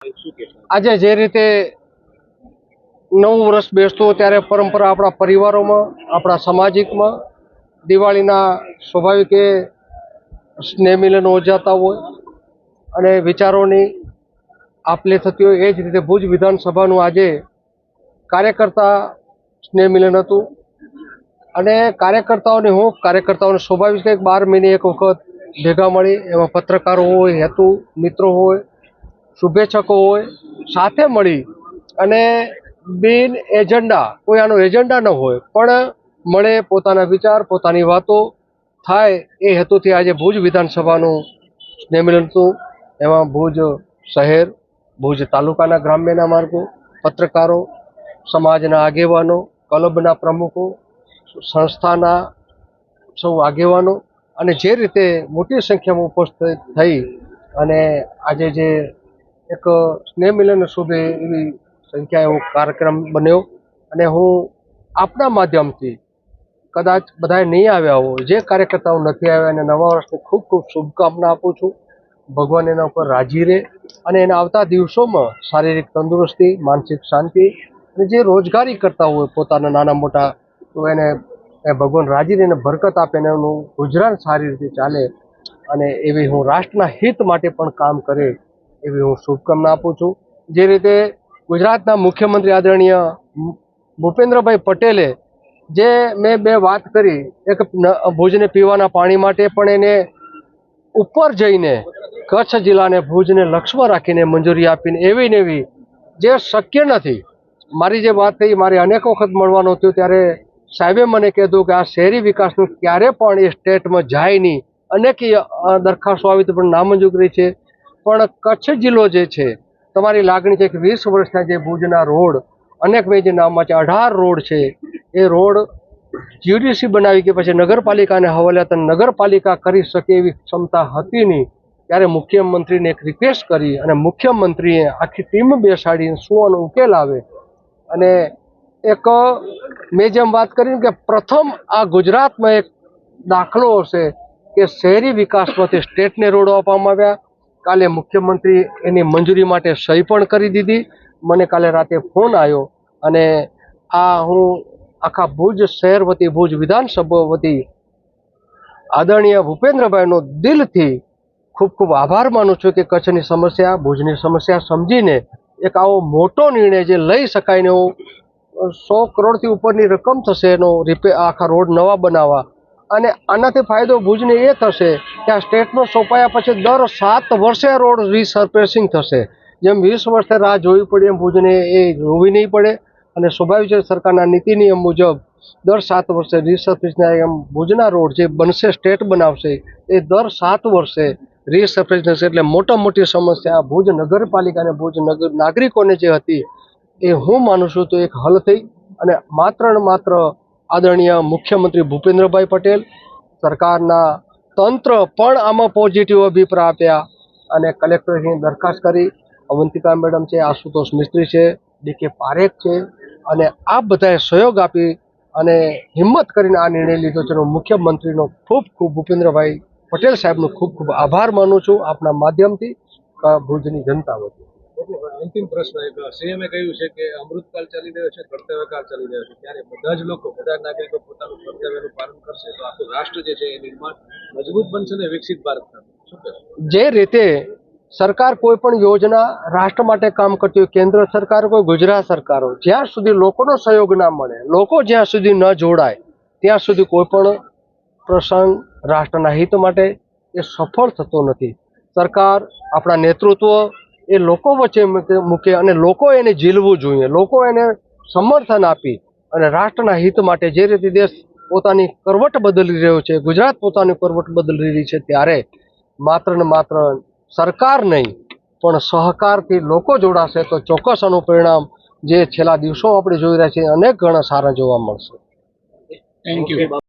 આજે જે રીતે નવું વર્ષ બેસતું ત્યારે પરંપરા આપણા પરિવારોમાં, આપણા સામાજિકમાં દિવાળીના સ્વાભાવિક સ્નેહ મિલન યોજાતા હોય અને વિચારોની આપલે થતી હોય. એ જ રીતે ભુજ વિધાનસભાનું આજે કાર્યકર્તા સ્નેહ મિલન હતું અને કાર્યકર્તાઓને સ્વાભાવિક 12 મહિને એક વખત ભેગા મળી, એમાં પત્રકારો હોય, હેતુ મિત્રો હોય, શુભેચ્છકો હોય, સાથે મળી અને બિન એજન્ડા, કોઈ આનો એજન્ડા ન હોય પણ મળે, પોતાના વિચાર, પોતાની વાતો થાય, એ હેતુથી આજે ભુજ વિધાનસભાનું સ્નેહ મિલન હતું. એમાં ભુજ શહેર, ભુજ તાલુકાના ગ્રામ્યના માર્ગો, પત્રકારો, સમાજના આગેવાનો, ક્લબના પ્રમુખો, સંસ્થાના સૌ આગેવાનો અને જે રીતે મોટી સંખ્યામાં ઉપસ્થિત થઈ અને આજે જે એક સ્નેહ મિલન શુભે એવી સંખ્યા એવો કાર્યક્રમ બન્યો. અને હું આપના માધ્યમથી કદાચ બધાએ નહીં આવ્યા હોય, જે કાર્યકર્તાઓ નથી આવ્યા અને નવા વર્ષની ખૂબ ખૂબ શુભકામના આપું છું. ભગવાન એના ઉપર રાજી રહે અને એના આવતા દિવસોમાં શારીરિક તંદુરસ્તી, માનસિક શાંતિ અને જે રોજગારી કરતા હોય પોતાના નાના મોટા, તો એને ભગવાન રાજી રહીને બરકત આપે ને એનું ગુજરાન સારી રીતે ચાલે અને એવી હું રાષ્ટ્રના હિત માટે પણ કામ કરે એવી હું શુભકામના આપું છું. જે રીતે ગુજરાતના મુખ્યમંત્રી આદરણીય ભૂપેન્દ્રભાઈ પટેલે જે મેં બે વાત કરી, એક ભુજને પીવાના પાણી માટે પણ એને ઉપર જઈને કચ્છ જિલ્લાને ભુજને લક્ષ્યમાં રાખીને મંજૂરી આપીને એવી ને એવી જે શક્ય નથી. મારી જે વાત થઈ, મારે અનેક વખત મળવાનું થયું ત્યારે સાહેબે મને કીધું કે આ શહેરી વિકાસનું ક્યારે પણ એ સ્ટેટમાં જાય નહીં. અનેક દરખાસ્તો આવી તો પણ નામંજૂર છે. પણ કચ્છ જિલ્લો જે છે, તમારી લાગણી છે કે 20 વર્ષના જે ભુજના રોડ, અનેક મેં જે નામમાં છે 18 રોડ છે, એ રોડ જીડીસી બનાવી કે પછી નગરપાલિકાને હવાલે હતા, નગરપાલિકા કરી શકે એવી ક્ષમતા હતી નહીં. ત્યારે મુખ્યમંત્રીને એક રિક્વેસ્ટ કરી અને મુખ્યમંત્રીએ આખી ટીમ બેસાડીને શું આનો ઉકેલ આવે અને એક મેં જેમ વાત કરી કે પ્રથમ આ ગુજરાતમાં એક દાખલો હશે કે શહેરી વિકાસમાંથી સ્ટેટને રોડો આપવામાં આવ્યા. કાલે મુખ્યમંત્રી એની મંજૂરી માટે સહી પણ કરી દીધી. મને કાલે રાતે ફોન આવ્યો અને આ હું આખા ભુજ શહેર વતી, ભુજ વિધાનસભા વતી આદરણીય ભૂપેન્દ્રભાઈનો દિલથી ખૂબ ખૂબ આભાર માનું છું કે કચ્છની સમસ્યા, ભુજની સમસ્યા સમજીને એક આવો મોટો નિર્ણય જે લઈ શકાય ને 100 કરોડથી ઉપરની રકમ થશે એનો આખા રોડ નવા બનાવવા. અને આનાથી ફાયદો ભુજને એ થશે કે આ સ્ટેટમાં સોંપાયા પછી દર 7 વર્ષે આ રોડ રીસર્ફેસિંગ થશે. જેમ 20 વર્ષે રાહ જોવી પડે એમ ભુજને એ જોવી નહીં પડે અને સ્વાભાવિક છે સરકારના નીતિ નિયમ મુજબ દર 7 વર્ષે રીસર્ફેસના એમ ભુજના રોડ જે બનશે, સ્ટેટ બનાવશે, એ દર 7 વર્ષે રીસર્ફેસ થશે. એટલે મોટી સમસ્યા ભુજ નગરપાલિકા અને ભુજ નાગરિકોને જે હતી એ હું માનું છું તો એક હલ થઈ. અને માત્ર ને માત્ર આદરણીય મુખ્યમંત્રી ભૂપેન્દ્રભાઈ પટેલ, સરકારના તંત્ર પણ આમાં પોઝિટિવ અભિપ્રાય આપ્યા અને કલેક્ટરને દરખાસ્ત કરી. અવંતિકા મેડમ છે, આશુતોષ મિસ્ત્રી છે, ડીકે પારેખ છે અને આ બધાએ સહયોગ આપી અને હિંમત કરીને આ નિર્ણય લીધો છે. મુખ્યમંત્રીનો ખૂબ ખૂબ, ભૂપેન્દ્રભાઈ પટેલ સાહેબનો ખૂબ ખૂબ આભાર માનું છું આપના માધ્યમથી ભુજની જનતા વતી. અંતિમ પ્રશ્ન, એક સીએમએ કહ્યું છે કે અમૃતકાળ ચાલી રહ્યો છે, કર્તવ્યકાળ ચાલી રહ્યો છે, ત્યારે બધા જ લોકો, બધા નાગરિકો પોતાનું કર્તવ્યનું પાલન કરશે તો આખું રાષ્ટ્ર જે છે એ નિર્માણ મજબૂત બનશે ને વિકસિત ભારત થશે. શું કહેશો? જે રીતે સરકાર કોઈ પણ યોજના રાષ્ટ્ર માટે કામ કરતી હોય, કેન્દ્ર સરકાર હોય, ગુજરાત સરકાર હોય, જ્યાં સુધી લોકોનો સહયોગ ના મળે, લોકો જ્યાં સુધી ન જોડાય, ત્યાં સુધી કોઈ પણ પ્રસંગ રાષ્ટ્રના હિત માટે એ સફળ થતો નથી. સરકાર, આપણા નેતૃત્વ એ લોકો વચ્ચે મૂકે અને લોકો એને ઝીલવું જોઈએ, લોકો એને સમર્થન આપી અને રાષ્ટ્રના હિત માટે જે રીતે દેશ પોતાની કરવટ બદલી રહ્યો છે, ગુજરાત પોતાની કરવટ બદલી રહી છે, ત્યારે માત્ર ને માત્ર સરકાર નહીં પણ સહકારથી લોકો જોડાશે તો ચોક્કસ આનું પરિણામ જે છેલ્લા દિવસો આપણે જોઈ રહ્યા છીએ અનેક ગણા સારા જોવા મળશે. Thank you.